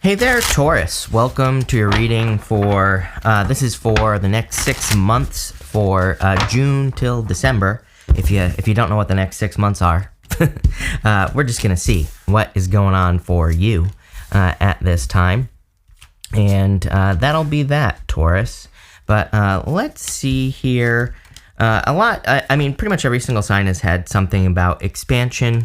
Hey there, Taurus. Welcome to your reading for, this is for the next 6 months for June till December. If you don't know what the next 6 months are, we're just going to see what is going on for you at this time. And that'll be that, Taurus. But let's see here. I mean, pretty much every single sign has had something about expansion.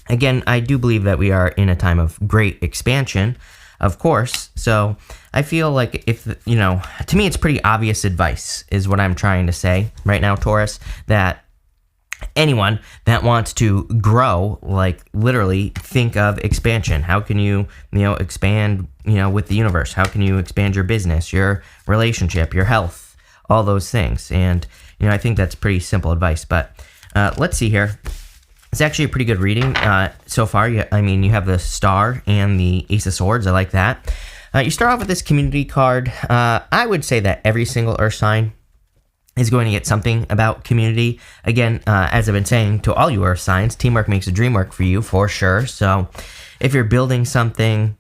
Again, I do believe that we are in a time of great expansion, of course. So I feel like to me, it's pretty obvious advice is what I'm trying to say right now, Taurus, that anyone that wants to grow, like literally think of expansion. How can you, expand, with the universe? How can you expand your business, your relationship, your health, all those things? And, I think that's pretty simple advice, but let's see here. It's actually a pretty good reading so far. You have the Star and the Ace of Swords. I like that. You start off with this community card. I would say that every single Earth sign is going to get something about community. Again, as I've been saying to all you Earth signs, teamwork makes the dream work for you, for sure. So if you're building something,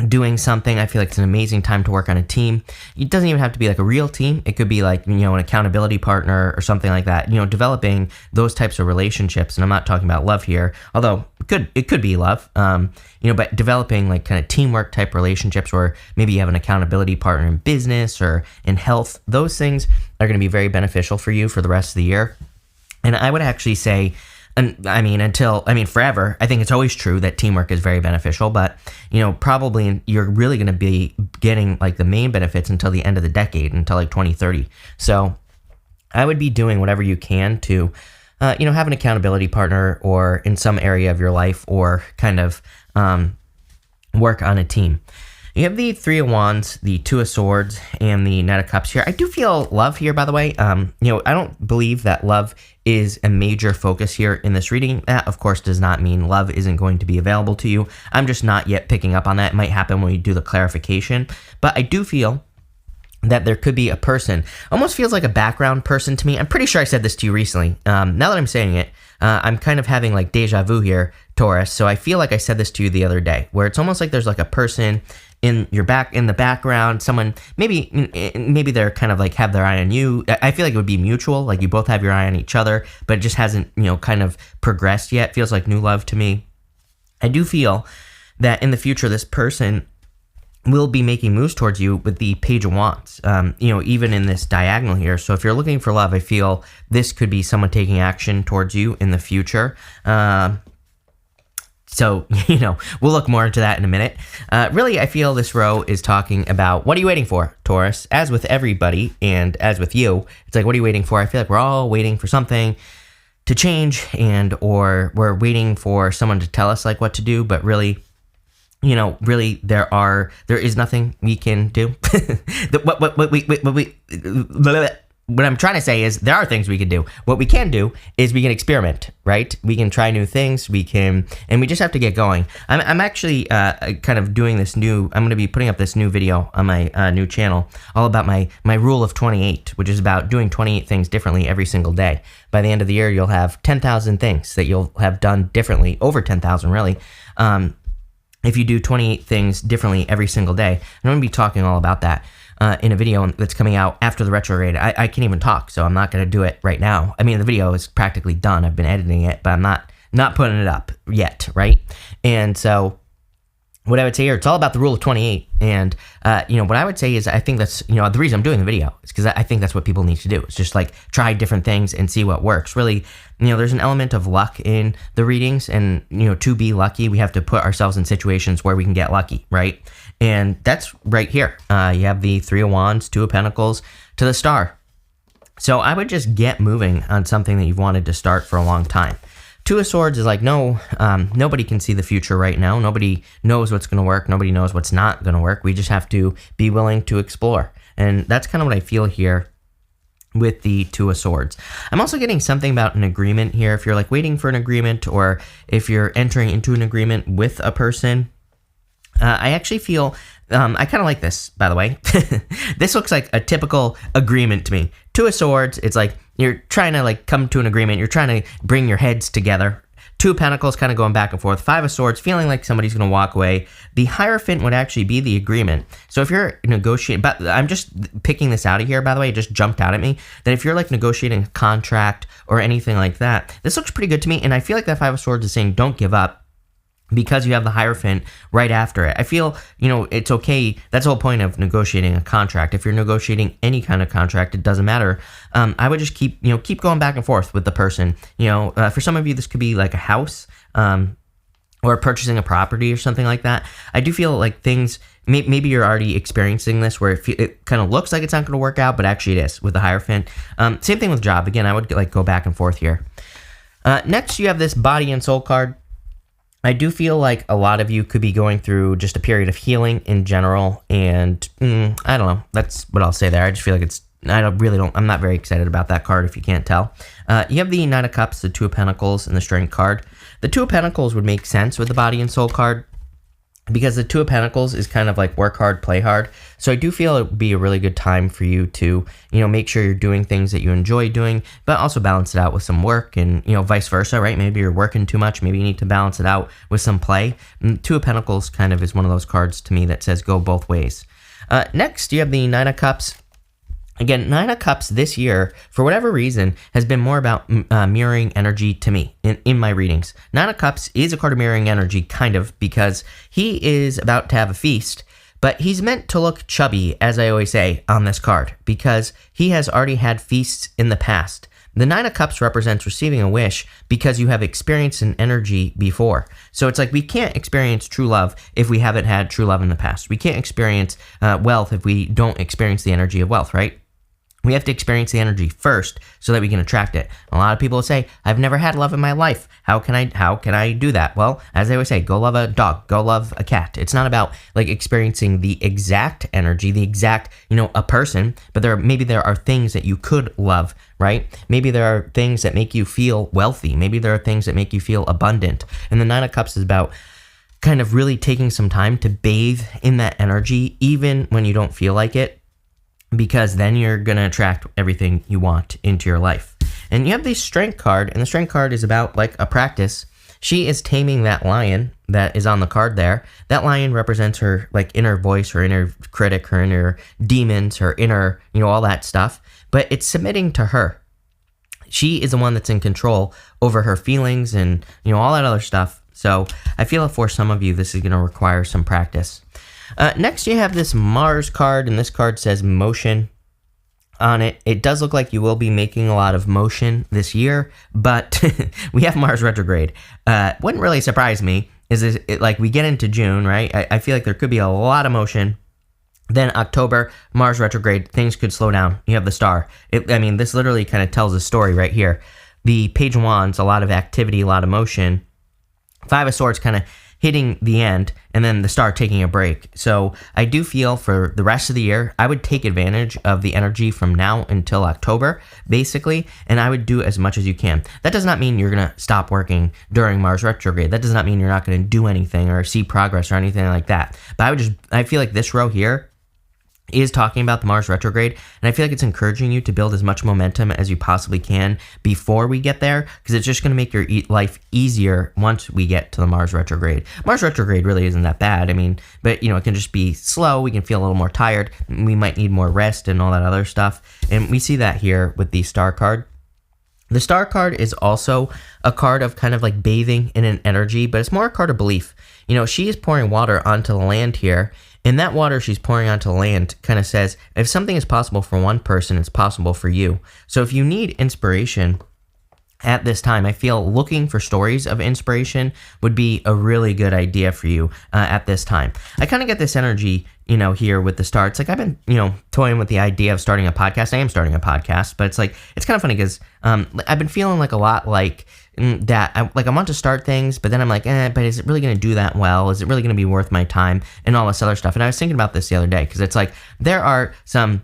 doing something, I feel like it's an amazing time to work on a team. It doesn't even have to be like a real team. It could be like, an accountability partner or something like that. Developing those types of relationships. And I'm not talking about love here, although it could be love, but developing like kind of teamwork type relationships where maybe you have an accountability partner in business or in health. Those things are going to be very beneficial for you for the rest of the year. And I would actually say, forever, I think it's always true that teamwork is very beneficial, but, probably you're really going to be getting like the main benefits until the end of the decade, until like 2030. So I would be doing whatever you can to, have an accountability partner or in some area of your life or kind of work on a team. You have the Three of Wands, the Two of Swords, and the Knight of Cups here. I do feel love here, by the way. I don't believe that love is a major focus here in this reading. That, of course, does not mean love isn't going to be available to you. I'm just not yet picking up on that. It might happen when we do the clarification. But I do feel that there could be a person, almost feels like a background person to me. I'm pretty sure I said this to you recently. Now that I'm saying it, I'm kind of having like deja vu here, Taurus. So I feel like I said this to you the other day, where it's almost like there's like a person in the background, someone maybe they're kind of like have their eye on you. I feel like it would be mutual, like you both have your eye on each other, but it just hasn't kind of progressed yet. Feels like new love to me. I do feel that in the future this person will be making moves towards you with the Page of Wands, even in this diagonal here. So if you're looking for love, I feel this could be someone taking action towards you in the future. So, we'll look more into that in a minute. Really, I feel this row is talking about what are you waiting for, Taurus? As with everybody and as with you, it's like, what are you waiting for? I feel like we're all waiting for something to change or we're waiting for someone to tell us like what to do, but really, there is nothing we can do. What I'm trying to say is there are things we can do. What we can do is we can experiment, right? We can try new things. And we just have to get going. I'm actually kind of doing this I'm going to be putting up this new video on my new channel, all about my rule of 28, which is about doing 28 things differently every single day. By the end of the year, you'll have 10,000 things that you'll have done differently, over 10,000 really. If you do 28 things differently every single day, I'm going to be talking all about that in a video that's coming out after the retrograde. I can't even talk, so I'm not going to do it right now. I mean, the video is practically done. I've been editing it, but I'm not putting it up yet, right? And so what I would say here, it's all about the rule of 28. And, what I would say is I think that's, the reason I'm doing the video is because I think that's what people need to do. It's just like try different things and see what works. Really, there's an element of luck in the readings. And, to be lucky, we have to put ourselves in situations where we can get lucky, right? And that's right here. You have the Three of Wands, Two of Pentacles to the Star. So I would just get moving on something that you've wanted to start for a long time. Two of Swords is like, no, nobody can see the future right now. Nobody knows what's going to work. Nobody knows what's not going to work. We just have to be willing to explore. And that's kind of what I feel here with the Two of Swords. I'm also getting something about an agreement here. If you're like waiting for an agreement or if you're entering into an agreement with a person, I actually feel, I kind of like this, by the way. This looks like a typical agreement to me. Two of Swords, it's like you're trying to like come to an agreement. You're trying to bring your heads together Two of Pentacles kind of going back and forth. Five of Swords, feeling like somebody's going to walk away. The Hierophant would actually be the agreement. So if you're negotiating, but I'm just picking this out of here, by the way, it just jumped out at me, that if you're like negotiating a contract or anything like that, this looks pretty good to me. And I feel like that Five of Swords is saying don't give up, because you have the Hierophant right after it. I feel, it's okay. That's the whole point of negotiating a contract. If you're negotiating any kind of contract, it doesn't matter. I would just keep going back and forth with the person. For some of you, this could be like a house, or purchasing a property or something like that. I do feel like things, maybe you're already experiencing this where it kind of looks like it's not going to work out, but actually it is with the Hierophant. Same thing with job. Again, I would like go back and forth here. Next, you have this Body and Soul card. I do feel like a lot of you could be going through just a period of healing in general, and I don't know. That's what I'll say there. I just feel like I'm not very excited about that card if you can't tell. You have the Nine of Cups, the Two of Pentacles, and the Strength card. The Two of Pentacles would make sense with the Body and Soul card, because the Two of Pentacles is kind of like work hard, play hard. So I do feel it would be a really good time for you to, make sure you're doing things that you enjoy doing, but also balance it out with some work and, vice versa, right? Maybe you're working too much. Maybe you need to balance it out with some play. And Two of Pentacles kind of is one of those cards to me that says go both ways. Next, you have the Nine of Cups. Again, Nine of Cups this year, for whatever reason, has been more about mirroring energy to me in my readings. Nine of Cups is a card of mirroring energy, kind of, because he is about to have a feast, but he's meant to look chubby, as I always say, on this card, because he has already had feasts in the past. The Nine of Cups represents receiving a wish because you have experienced an energy before. So it's like we can't experience true love if we haven't had true love in the past. We can't experience wealth if we don't experience the energy of wealth, right? We have to experience the energy first so that we can attract it. A lot of people say, I've never had love in my life. How can I do that? Well, as they always say, go love a dog, go love a cat. It's not about like experiencing the exact energy, the exact, a person, but maybe there are things that you could love, right? Maybe there are things that make you feel wealthy. Maybe there are things that make you feel abundant. And the Nine of Cups is about kind of really taking some time to bathe in that energy, even when you don't feel like it, because then you're going to attract everything you want into your life. And you have the Strength card, and the Strength card is about like a practice. She is taming that lion that is on the card there. That lion represents her like inner voice, her inner critic, her inner demons, her inner, all that stuff. But it's submitting to her. She is the one that's in control over her feelings and, all that other stuff. So I feel for some of you, this is going to require some practice. Next, you have this Mars card, and this card says motion on it. It does look like you will be making a lot of motion this year, but we have Mars retrograde. Wouldn't really surprise me is like we get into June, right? I feel like there could be a lot of motion. Then October, Mars retrograde, things could slow down. You have the star. This literally kind of tells a story right here. The Page of Wands, a lot of activity, a lot of motion. Five of Swords kind of hitting the end, and then the star taking a break. So I do feel for the rest of the year, I would take advantage of the energy from now until October, basically, and I would do as much as you can. That does not mean you're going to stop working during Mars retrograde. That does not mean you're not going to do anything or see progress or anything like that. But I feel like this row here is talking about the Mars retrograde, and I feel like it's encouraging you to build as much momentum as you possibly can before we get there, because it's just going to make your life easier once we get to the Mars retrograde. Mars retrograde really isn't that bad, but it can just be slow. We can feel a little more tired. We might need more rest and all that other stuff, and we see that here with the Star card. The Star card is also a card of kind of like bathing in an energy, but it's more a card of belief. She is pouring water onto the land here, and that water she's pouring onto land kind of says, if something is possible for one person, it's possible for you. So if you need inspiration at this time, I feel looking for stories of inspiration would be a really good idea for you at this time. I kind of get this energy, here with the star. It's like I've been, toying with the idea of starting a podcast. I am starting a podcast, but it's like, it's kind of funny because I've been feeling like a lot like that. I want to start things, but then I'm like, but is it really going to do that well? Is it really going to be worth my time and all this other stuff? And I was thinking about this the other day because it's like there are some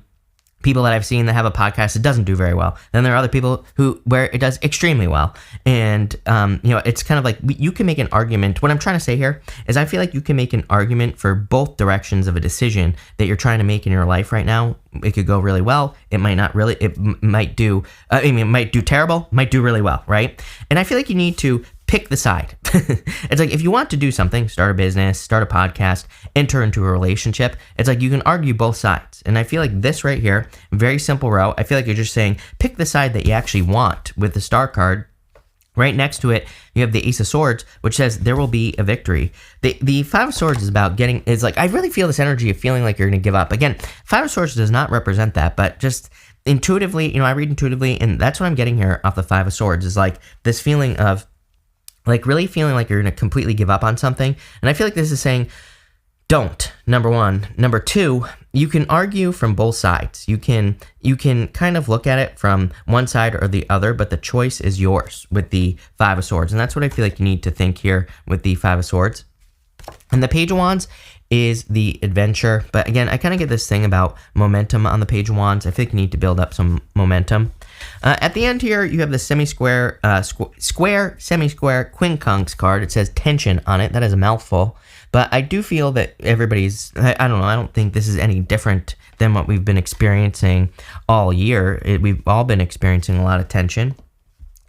people that I've seen that have a podcast that doesn't do very well. Then there are other people where it does extremely well. And, it's kind of like you can make an argument. What I'm trying to say here is I feel like you can make an argument for both directions of a decision that you're trying to make in your life right now. It could go really well. It might not really. It might do terrible, might do really well, right? And I feel like you need to pick the side. It's like if you want to do something, start a business, start a podcast, enter into a relationship, it's like you can argue both sides. And I feel like this right here, very simple route, I feel like you're just saying pick the side that you actually want with the star card. Right next to it, you have the Ace of Swords, which says there will be a victory. The Five of Swords is about is like, I really feel this energy of feeling like you're going to give up. Again, Five of Swords does not represent that, but just intuitively, I read intuitively, and that's what I'm getting here off the Five of Swords is like this feeling of like really feeling like you're going to completely give up on something. And I feel like this is saying, don't, number one. Number two, you can argue from both sides. You can kind of look at it from one side or the other, but the choice is yours with the Five of Swords. And that's what I feel like you need to think here with the Five of Swords. And the Page of Wands is the adventure. But again, I kind of get this thing about momentum on the Page of Wands. I think you need to build up some momentum. At the end here, you have the semi-square, semi-square quincunx card. It says tension on it. That is a mouthful. But I do feel that everybody's, I don't know, I don't think this is any different than what we've been experiencing all year. We've all been experiencing a lot of tension.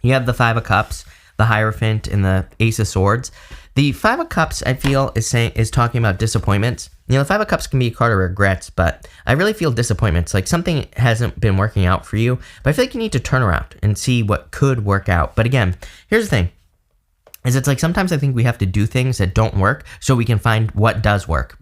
You have the Five of Cups, the Hierophant, and the Ace of Swords. The Five of Cups, I feel, is talking about disappointments. The Five of Cups can be a card of regrets, but I really feel disappointments. Like something hasn't been working out for you, but I feel like you need to turn around and see what could work out. But again, here's the thing. It's like sometimes I think we have to do things that don't work so we can find what does work.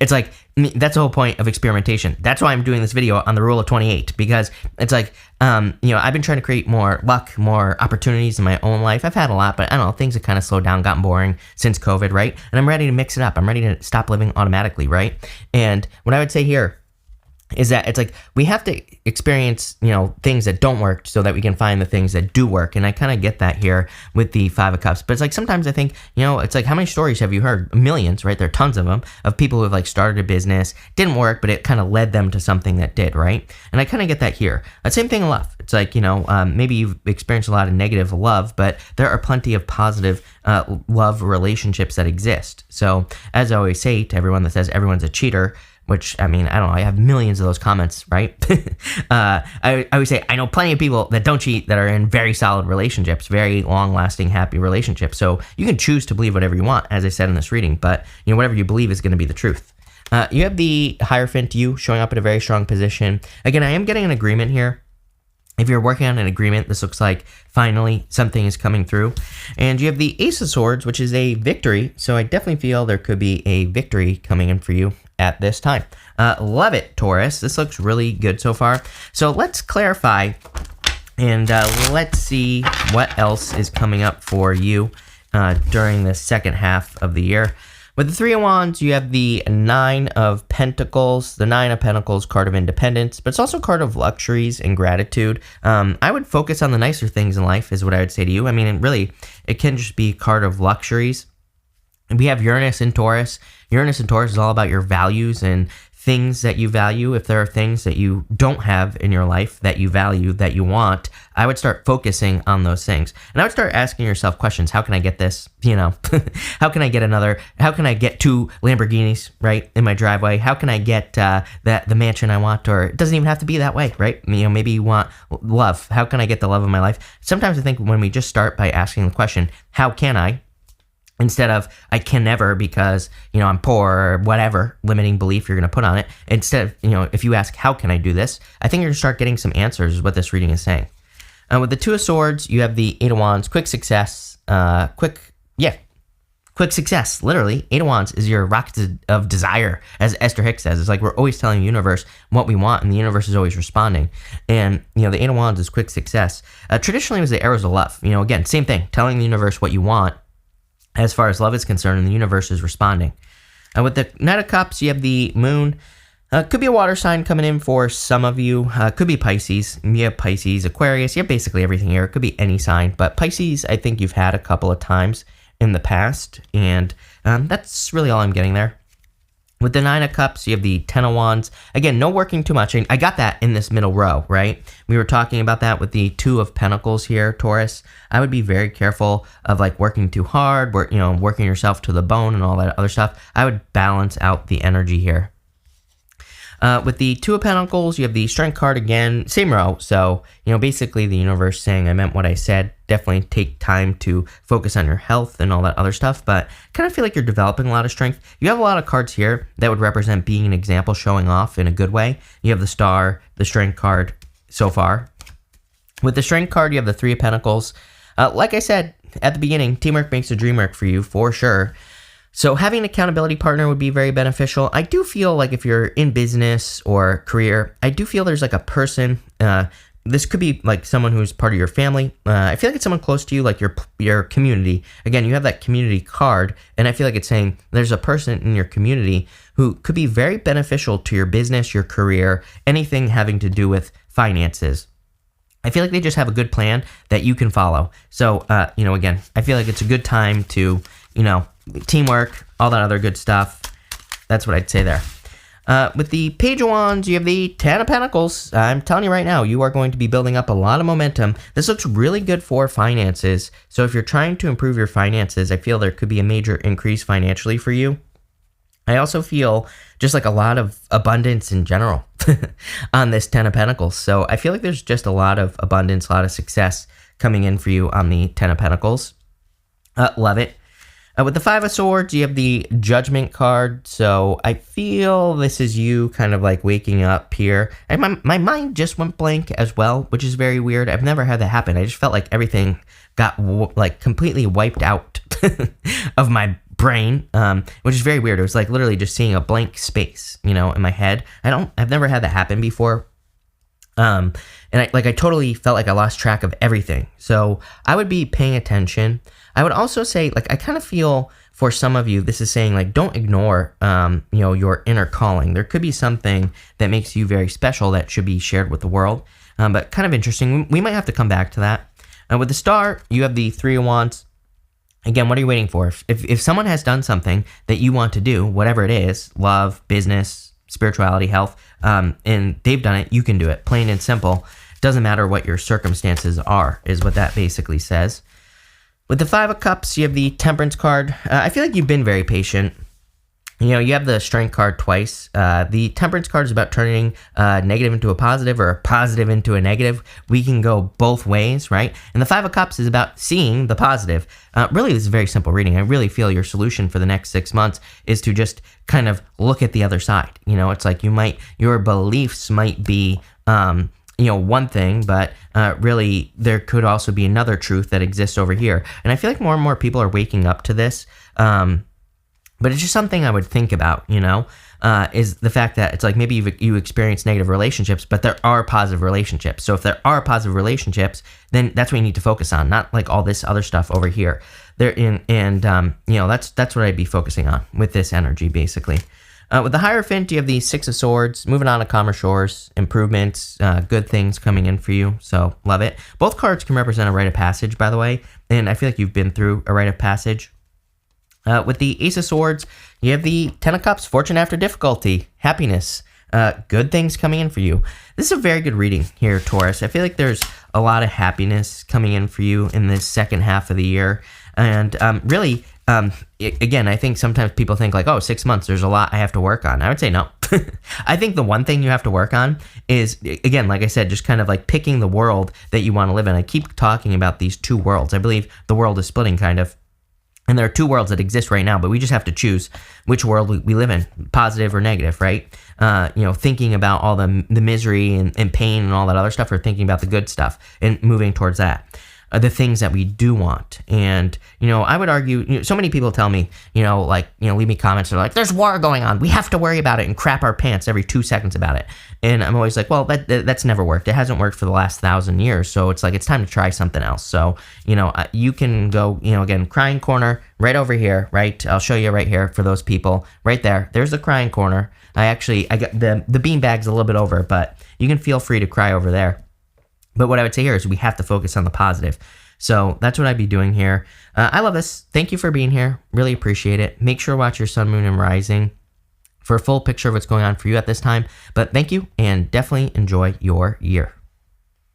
It's like, that's the whole point of experimentation. That's why I'm doing this video on the rule of 28, because it's like, I've been trying to create more luck, more opportunities in my own life. I've had a lot, but I don't know, things have kind of slowed down, gotten boring since COVID, right? And I'm ready to mix it up. I'm ready to stop living automatically, right? And what I would say here is that it's like we have to experience, things that don't work so that we can find the things that do work. And I kind of get that here with the Five of Cups. But it's like sometimes I think, it's like how many stories have you heard? Millions, right? There are tons of them of people who have like started a business, didn't work, but it kind of led them to something that did, right? And I kind of get that here. Same thing in love. It's like, maybe you've experienced a lot of negative love, but there are plenty of positive love relationships that exist. So as I always say to everyone that says everyone's a cheater, which, I don't know, I have millions of those comments, right? I always say, I know plenty of people that don't cheat that are in very solid relationships, very long-lasting, happy relationships. So you can choose to believe whatever you want, as I said in this reading, but, whatever you believe is going to be the truth. You have the Hierophant, you showing up in a very strong position. Again, I am getting an agreement here. If you're working on an agreement, this looks like finally something is coming through. And you have the Ace of Swords, which is a victory. So I definitely feel there could be a victory coming in for you at this time. Love it, Taurus. This looks really good so far. So let's clarify and let's see what else is coming up for you during the second half of the year. With the Three of Wands, you have the Nine of Pentacles. The Nine of Pentacles, card of independence, but it's also a card of luxuries and gratitude. I would focus on the nicer things in life is what I would say to you. Really, it can just be a card of luxuries. And we have Uranus in Taurus. Uranus in Taurus is all about your values and things that you value. If there are things that you don't have in your life that you value, that you want, I would start focusing on those things. And I would start asking yourself questions. How can I get this? How can I get another? How can I get 2 Lamborghinis, right, in my driveway? How can I get the mansion I want? Or it doesn't even have to be that way, right? Maybe you want love. How can I get the love of my life? Sometimes I think when we just start by asking the question, how can I? Instead of, I can never because, I'm poor or whatever limiting belief you're going to put on it. Instead of, if you ask, how can I do this? I think you're going to start getting some answers is what this reading is saying. With the Two of Swords, you have the Eight of Wands, quick success, quick success. Literally, Eight of Wands is your rocket of desire, as Esther Hicks says. It's like we're always telling the universe what we want, and the universe is always responding. And, the Eight of Wands is quick success. Traditionally, it was the arrows of love. Again, same thing, telling the universe what you want. As far as love is concerned, and the universe is responding. With the Knight of Cups, you have the Moon. Could be a water sign coming in for some of you. Could be Pisces. You have Pisces, Aquarius. You have basically everything here. It could be any sign. But Pisces, I think you've had a couple of times in the past. And that's really all I'm getting there. With the Nine of Cups, you have the Ten of Wands. Again, no working too much. I got that in this middle row, right? We were talking about that with the Two of Pentacles here, Taurus. I would be very careful of working too hard, working yourself to the bone and all that other stuff. I would balance out the energy here. With the Two of Pentacles, you have the Strength card again, same row. So, basically the universe saying I meant what I said. Definitely take time to focus on your health and all that other stuff. But kind of feel like you're developing a lot of strength. You have a lot of cards here that would represent being an example, showing off in a good way. You have the Star, the Strength card so far. With the Strength card, you have the Three of Pentacles. Like I said at the beginning, teamwork makes the dream work for you, for sure. So having an accountability partner would be very beneficial. I do feel like if you're in business or career, I do feel there's like a person, this could be like someone who's part of your family. I feel like it's someone close to you, like your community. Again, you have that community card, and I feel like it's saying there's a person in your community who could be very beneficial to your business, your career, anything having to do with finances. I feel like they just have a good plan that you can follow. So, again, I feel like it's a good time to, teamwork, all that other good stuff. That's what I'd say there. With the Page of Wands, you have the Ten of Pentacles. I'm telling you right now, you are going to be building up a lot of momentum. This looks really good for finances. So if you're trying to improve your finances, I feel there could be a major increase financially for you. I also feel just like a lot of abundance in general on this Ten of Pentacles. So I feel like there's just a lot of abundance, a lot of success coming in for you on the Ten of Pentacles. Love it. With the Five of Swords, you have the Judgment card. So I feel this is you kind of like waking up here. And my mind just went blank as well, which is very weird. I've never had that happen. I just felt like everything got like completely wiped out of my brain, which is very weird. It was like literally just seeing a blank space, in my head. I've never had that happen before. And I totally felt like I lost track of everything. So I would be paying attention. I would also say, I kind of feel for some of you, this is saying, don't ignore, your inner calling. There could be something that makes you very special that should be shared with the world. But kind of interesting. We might have to come back to that. With the Star, you have the Three of Wands. Again, what are you waiting for? If someone has done something that you want to do, whatever it is, love, business, spirituality, health, and they've done it, you can do it. Plain and simple. Doesn't matter what your circumstances are, is what that basically says. With the Five of Cups, you have the Temperance card. I feel like you've been very patient. You have the Strength card twice. The Temperance card is about turning negative into a positive or a positive into a negative. We can go both ways, right? And the Five of Cups is about seeing the positive. Really, this is a very simple reading. I really feel your solution for the next 6 months is to just kind of look at the other side. It's like your beliefs might be, one thing, but really there could also be another truth that exists over here. And I feel like more and more people are waking up to this. But it's just something I would think about, is the fact that it's like maybe you experience negative relationships, but there are positive relationships. So if there are positive relationships, then that's what you need to focus on, not like all this other stuff over here. That's what I'd be focusing on with this energy, basically. With the Hierophant, you have the Six of Swords, moving on to calmer shores, improvements, good things coming in for you. So love it. Both cards can represent a rite of passage, by the way, and I feel like you've been through a rite of passage. With the Ace of Swords, you have the Ten of Cups, fortune after difficulty, happiness, good things coming in for you. This is a very good reading here, Taurus. I feel like there's a lot of happiness coming in for you in this second half of the year. And really, again, I think sometimes people think 6 months, there's a lot I have to work on. I would say no. I think the one thing you have to work on is, again, like I said, just kind of like picking the world that you want to live in. I keep talking about these two worlds. I believe the world is splitting kind of. And there are two worlds that exist right now, but we just have to choose which world we live in, positive or negative, right? Thinking about all the misery and pain and all that other stuff, or thinking about the good stuff and moving towards that. The things that we do want. And, I would argue, so many people tell me, leave me comments. They're like, there's war going on. We have to worry about it and crap our pants every 2 seconds about it. And I'm always like, well, that's never worked. It hasn't worked for the last 1,000 years. So it's like, it's time to try something else. So, you can go, again, crying corner right over here, right? I'll show you right here for those people right there. There's the crying corner. I got the bean bag's a little bit over, but you can feel free to cry over there. But what I would say here is we have to focus on the positive. So that's what I'd be doing here. I love this. Thank you for being here. Really appreciate it. Make sure to watch your sun, moon, and rising for a full picture of what's going on for you at this time. But thank you, and definitely enjoy your year.